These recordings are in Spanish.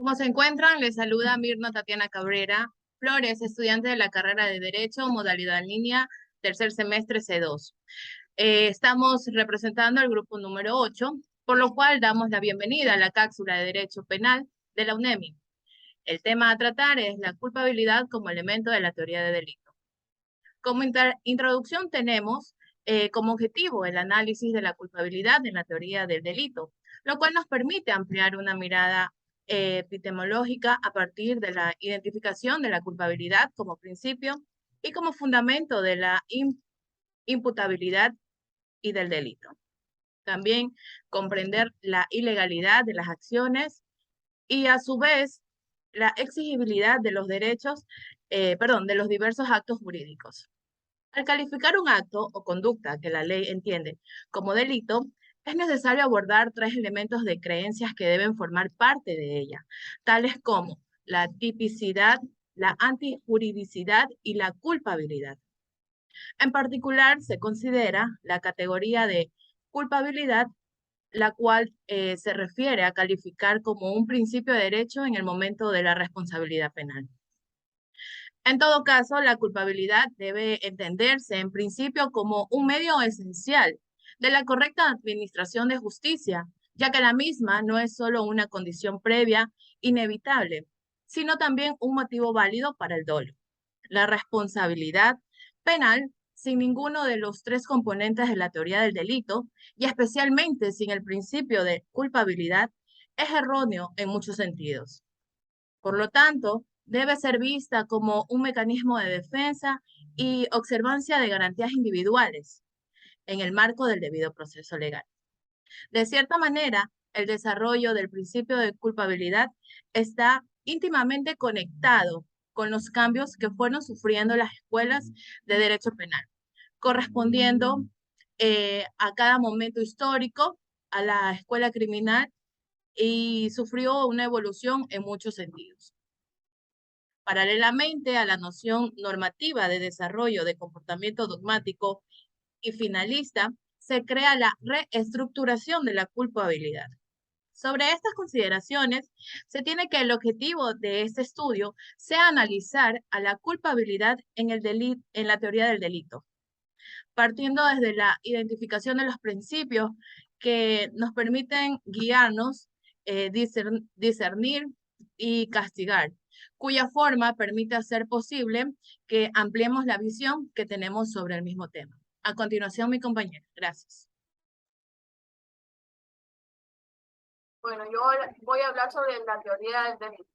¿Cómo se encuentran? Les saluda Mirna Tatiana Cabrera Flores, estudiante de la carrera de Derecho, modalidad en línea, tercer semestre C2. Estamos representando al grupo número 8, por lo cual damos la bienvenida a la cápsula de Derecho Penal de la UNEMI. El tema a tratar es la culpabilidad como elemento de la teoría de delito. Como introducción tenemos como objetivo el análisis de la culpabilidad en la teoría del delito, lo cual nos permite ampliar una mirada epistemológica a partir de la identificación de la culpabilidad como principio y como fundamento de la imputabilidad y del delito. También comprender la ilegalidad de las acciones y a su vez la exigibilidad de los derechos, de los diversos actos jurídicos. Al calificar un acto o conducta que la ley entiende como delito, es necesario abordar tres elementos de creencias que deben formar parte de ella, tales como la tipicidad, la antijuridicidad y la culpabilidad. En particular, se considera la categoría de culpabilidad, la cual se refiere a calificar como un principio de derecho en el momento de la responsabilidad penal. En todo caso, la culpabilidad debe entenderse en principio como un medio esencial de la correcta administración de justicia, ya que la misma no es solo una condición previa inevitable, sino también un motivo válido para el dolo. La responsabilidad penal, sin ninguno de los tres componentes de la teoría del delito, y especialmente sin el principio de culpabilidad, es erróneo en muchos sentidos. Por lo tanto, debe ser vista como un mecanismo de defensa y observancia de garantías individuales en el marco del debido proceso legal. De cierta manera, el desarrollo del principio de culpabilidad está íntimamente conectado con los cambios que fueron sufriendo las escuelas de derecho penal, correspondiendo a cada momento histórico, a la escuela criminal, y sufrió una evolución en muchos sentidos. Paralelamente a la noción normativa de desarrollo de comportamiento dogmático y finalista, se crea la reestructuración de la culpabilidad. Sobre estas consideraciones, se tiene que el objetivo de este estudio sea analizar a la culpabilidad en, en la teoría del delito, partiendo desde la identificación de los principios que nos permiten guiarnos, discernir y castigar, cuya forma permite hacer posible que ampliemos la visión que tenemos sobre el mismo tema. A continuación, mi compañera. Gracias. Bueno, yo voy a hablar sobre la teoría del delito.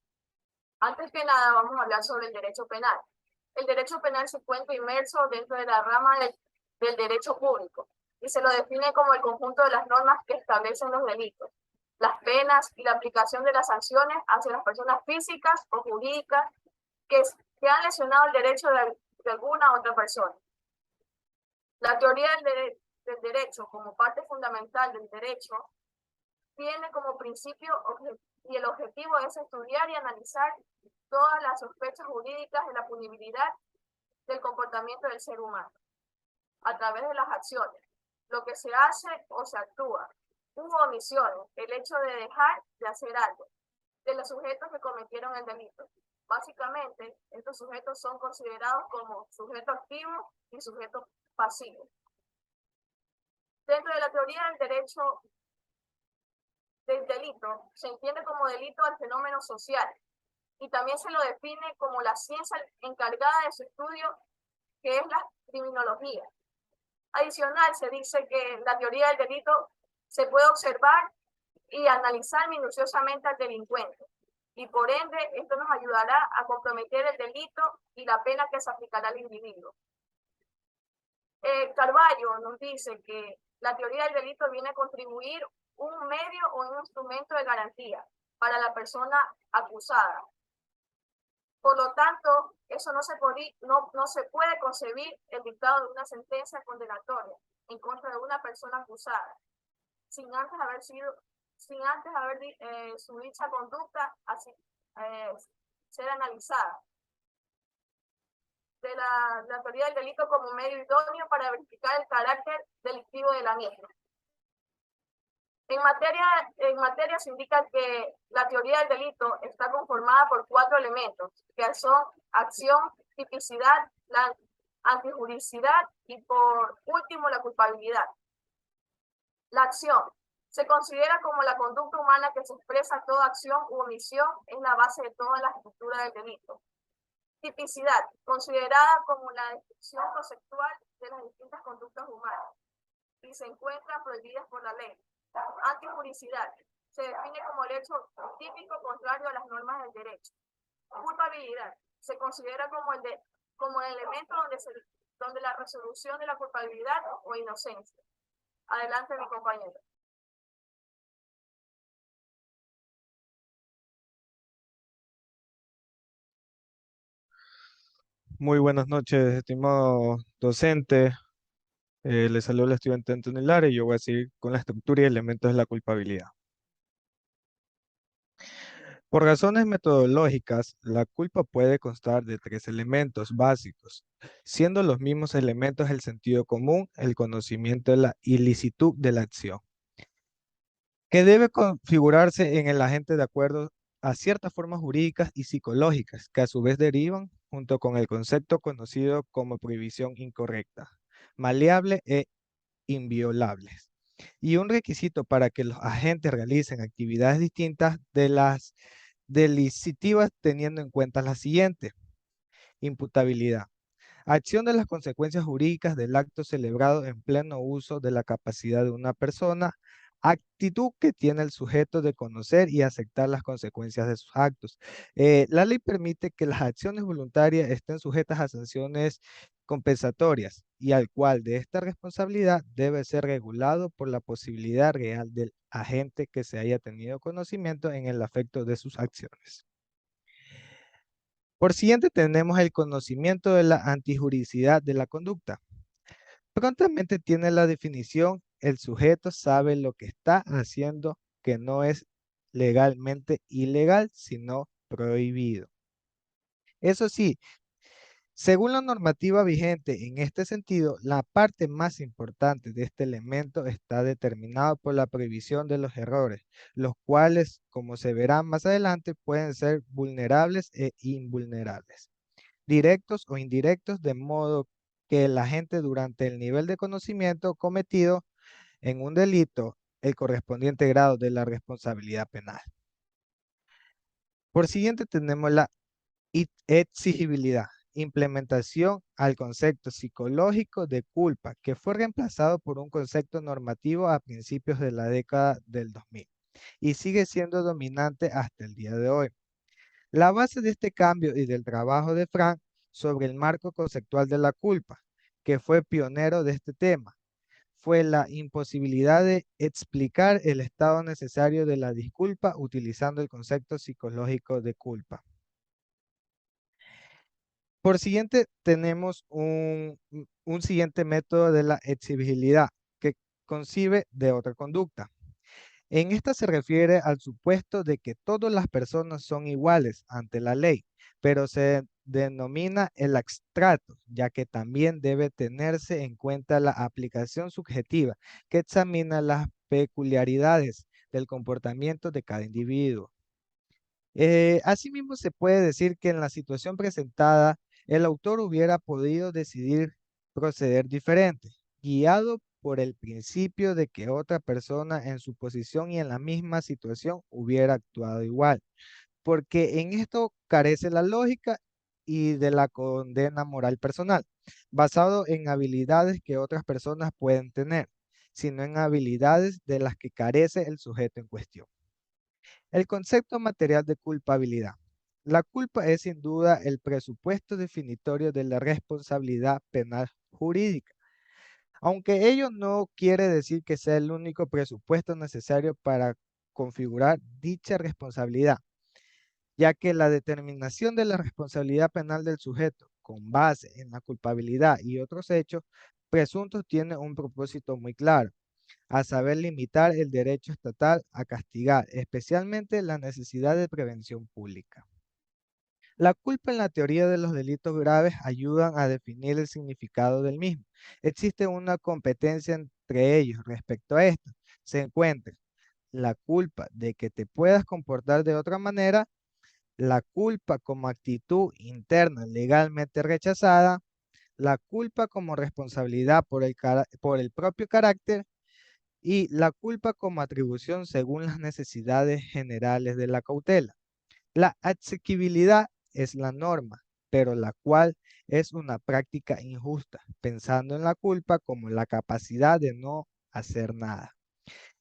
Antes que nada, vamos a hablar sobre el derecho penal. El derecho penal se encuentra inmerso dentro de la rama del derecho público y se lo define como el conjunto de las normas que establecen los delitos, las penas y la aplicación de las sanciones hacia las personas físicas o jurídicas que han lesionado el derecho de alguna otra persona. La teoría del derecho como parte fundamental del derecho tiene como principio y el objetivo es estudiar y analizar todas las sospechas jurídicas de la punibilidad del comportamiento del ser humano a través de las acciones, lo que se hace o se actúa, hubo omisiones, el hecho de dejar de hacer algo, de los sujetos que cometieron el delito. Básicamente, estos sujetos son considerados como sujetos activos y sujetos pasivos. Dentro de la teoría del derecho del delito, se entiende como delito al fenómeno social y también se lo define como la ciencia encargada de su estudio, que es la criminología. Adicional, se dice que la teoría del delito se puede observar y analizar minuciosamente al delincuente y por ende esto nos ayudará a comprometer el delito y la pena que se aplicará al individuo. Carballo nos dice que la teoría del delito viene a contribuir un medio o un instrumento de garantía para la persona acusada. Por lo tanto, eso no se puede concebir el dictado de una sentencia condenatoria en contra de una persona acusada, sin antes haber su dicha conducta ser analizada. De la teoría del delito como medio idóneo para verificar el carácter delictivo de la misma. En materia se indica que la teoría del delito está conformada por 4 elementos, que son acción, tipicidad, la antijuricidad y por último la culpabilidad. La acción se considera como la conducta humana que se expresa toda acción u omisión, es la base de toda la estructura del delito. Tipicidad, considerada como la descripción conceptual de las distintas conductas humanas y se encuentran prohibidas por la ley. Antijuricidad, se define como el hecho típico contrario a las normas del derecho. Culpabilidad, se considera como el elemento donde la resolución de la culpabilidad o inocencia. Adelante, mi compañero. Muy buenas noches, estimado docente. Le saludo al estudiante Antonio Lara y yo voy a seguir con la estructura y elementos de la culpabilidad. Por razones metodológicas, la culpa puede constar de 3 elementos básicos, siendo los mismos elementos el sentido común, el conocimiento de la ilicitud de la acción, que debe configurarse en el agente de acuerdo a ciertas formas jurídicas y psicológicas, que a su vez derivan junto con el concepto conocido como prohibición incorrecta, maleable e inviolables. Y un requisito para que los agentes realicen actividades distintas de las delicitivas teniendo en cuenta la siguiente: imputabilidad. Acción de las consecuencias jurídicas del acto celebrado en pleno uso de la capacidad de una persona, actitud que tiene el sujeto de conocer y aceptar las consecuencias de sus actos. La ley permite que las acciones voluntarias estén sujetas a sanciones compensatorias y al cual de esta responsabilidad debe ser regulado por la posibilidad real del agente que se haya tenido conocimiento en el afecto de sus acciones. Por siguiente, tenemos el conocimiento de la antijuricidad de la conducta. Prontamente tiene la definición: el sujeto sabe lo que está haciendo, que no es legalmente ilegal, sino prohibido. Eso sí, según la normativa vigente en este sentido, la parte más importante de este elemento está determinada por la prohibición de los errores, los cuales, como se verá más adelante, pueden ser vulnerables e invulnerables, directos o indirectos, de modo que la gente durante el nivel de conocimiento cometido en un delito, el correspondiente grado de la responsabilidad penal. Por siguiente tenemos la exigibilidad, implementación al concepto psicológico de culpa, que fue reemplazado por un concepto normativo a principios de la década del 2000 y sigue siendo dominante hasta el día de hoy. La base de este cambio y del trabajo de Frank sobre el marco conceptual de la culpa, que fue pionero de este tema, fue la imposibilidad de explicar el estado necesario de la disculpa utilizando el concepto psicológico de culpa. Por siguiente, tenemos un siguiente método de la exigibilidad que concibe de otra conducta. En esta se refiere al supuesto de que todas las personas son iguales ante la ley, pero se denomina el abstrato, ya que también debe tenerse en cuenta la aplicación subjetiva, que examina las peculiaridades del comportamiento de cada individuo. Asimismo, se puede decir que en la situación presentada, el autor hubiera podido decidir proceder diferente, guiado por el principio de que otra persona en su posición y en la misma situación hubiera actuado igual, porque en esto carece la lógica y de la condena moral personal, basado en habilidades que otras personas pueden tener, sino en habilidades de las que carece el sujeto en cuestión. El concepto material de culpabilidad. La culpa es sin duda el presupuesto definitorio de la responsabilidad penal jurídica, aunque ello no quiere decir que sea el único presupuesto necesario para configurar dicha responsabilidad, ya que la determinación de la responsabilidad penal del sujeto con base en la culpabilidad y otros hechos presuntos tiene un propósito muy claro, a saber limitar el derecho estatal a castigar, especialmente la necesidad de prevención pública. La culpa en la teoría de los delitos graves ayudan a definir el significado del mismo. Existe una competencia entre ellos respecto a esto. Se encuentra la culpa de que te puedas comportar de otra manera, la culpa como actitud interna legalmente rechazada, la culpa como responsabilidad por el propio carácter y la culpa como atribución según las necesidades generales de la cautela. La asequibilidad es la norma, pero la cual es una práctica injusta, pensando en la culpa como la capacidad de no hacer nada.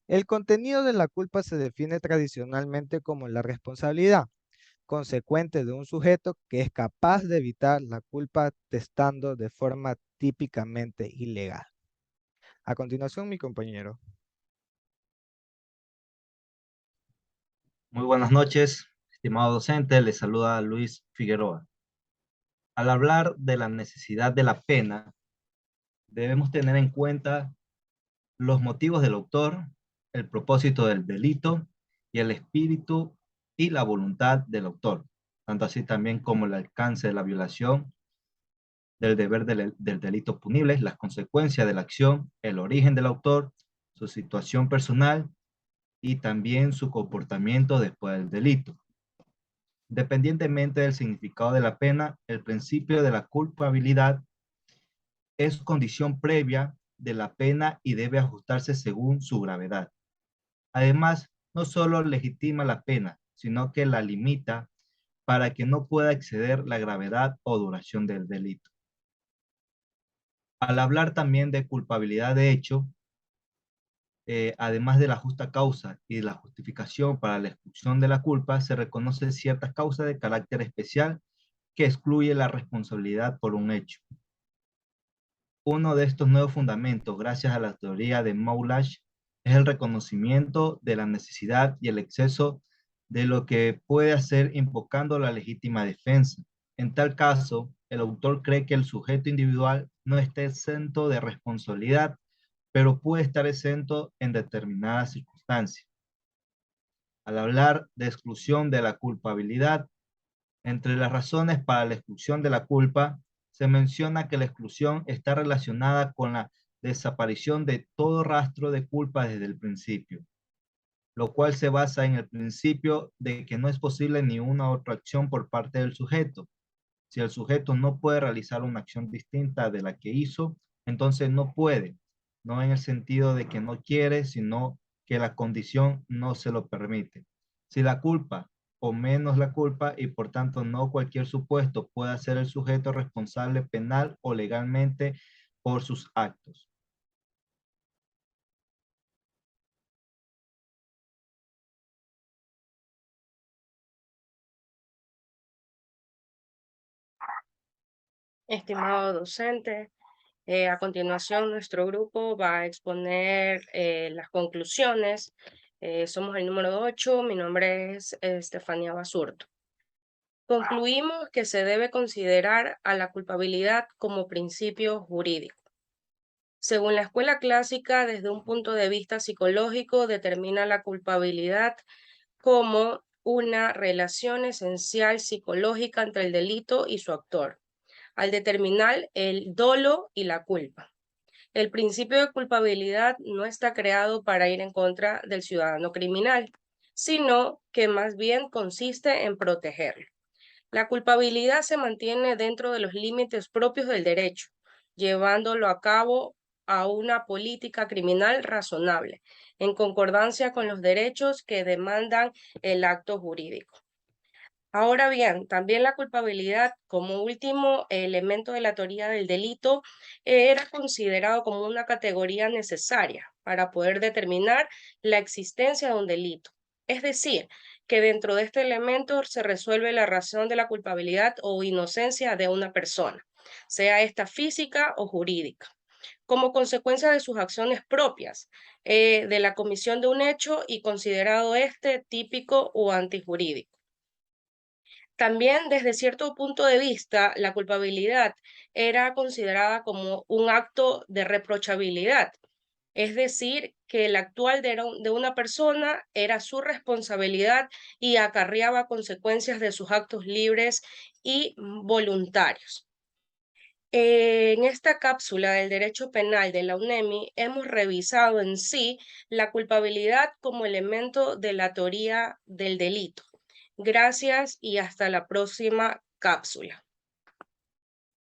El contenido de la culpa se define tradicionalmente como la responsabilidad consecuente de un sujeto que es capaz de evitar la culpa testando de forma típicamente ilegal. A continuación, mi compañero. Muy buenas noches, estimado docente, le saluda Luis Figueroa. Al hablar de la necesidad de la pena, debemos tener en cuenta los motivos del autor, el propósito del delito y el espíritu y la voluntad del autor, tanto así también como el alcance de la violación del deber del delito punible, las consecuencias de la acción, el origen del autor, su situación personal y también su comportamiento después del delito. Dependientemente del significado de la pena, el principio de la culpabilidad es condición previa de la pena y debe ajustarse según su gravedad. Además, no solo legitima la pena, sino que la limita para que no pueda exceder la gravedad o duración del delito. Al hablar también de culpabilidad de hecho, además de la justa causa y de la justificación para la exclusión de la culpa, se reconocen ciertas causas de carácter especial que excluye la responsabilidad por un hecho. Uno de estos nuevos fundamentos, gracias a la teoría de Moulash, es el reconocimiento de la necesidad y el exceso de lo que puede hacer invocando la legítima defensa. En tal caso, el autor cree que el sujeto individual no está exento de responsabilidad, pero puede estar exento en determinadas circunstancias. Al hablar de exclusión de la culpabilidad, entre las razones para la exclusión de la culpa, se menciona que la exclusión está relacionada con la desaparición de todo rastro de culpa desde el principio, lo cual se basa en el principio de que no es posible ni una otra acción por parte del sujeto. Si el sujeto no puede realizar una acción distinta de la que hizo, entonces no puede, no en el sentido de que no quiere, sino que la condición no se lo permite. Si la culpa o menos la culpa y por tanto no cualquier supuesto puede hacer el sujeto responsable penal o legalmente por sus actos. Estimado docente, a continuación nuestro grupo va a exponer las conclusiones. Somos el número 8, mi nombre es Estefanía Basurto. Concluimos que se debe considerar a la culpabilidad como principio jurídico. Según la escuela clásica, desde un punto de vista psicológico, determina la culpabilidad como una relación esencial psicológica entre el delito y su autor, al determinar el dolo y la culpa. El principio de culpabilidad no está creado para ir en contra del ciudadano criminal, sino que más bien consiste en protegerlo. La culpabilidad se mantiene dentro de los límites propios del derecho, llevándolo a cabo a una política criminal razonable, en concordancia con los derechos que demandan el acto jurídico. Ahora bien, también la culpabilidad como último elemento de la teoría del delito era considerado como una categoría necesaria para poder determinar la existencia de un delito. Es decir, que dentro de este elemento se resuelve la razón de la culpabilidad o inocencia de una persona, sea esta física o jurídica, como consecuencia de sus acciones propias, de la comisión de un hecho y considerado este típico o antijurídico. También desde cierto punto de vista, la culpabilidad era considerada como un acto de reprochabilidad, es decir, que el actual de una persona era su responsabilidad y acarreaba consecuencias de sus actos libres y voluntarios. En esta cápsula del derecho penal de la UNEMI hemos revisado en sí la culpabilidad como elemento de la teoría del delito. Gracias y hasta la próxima cápsula.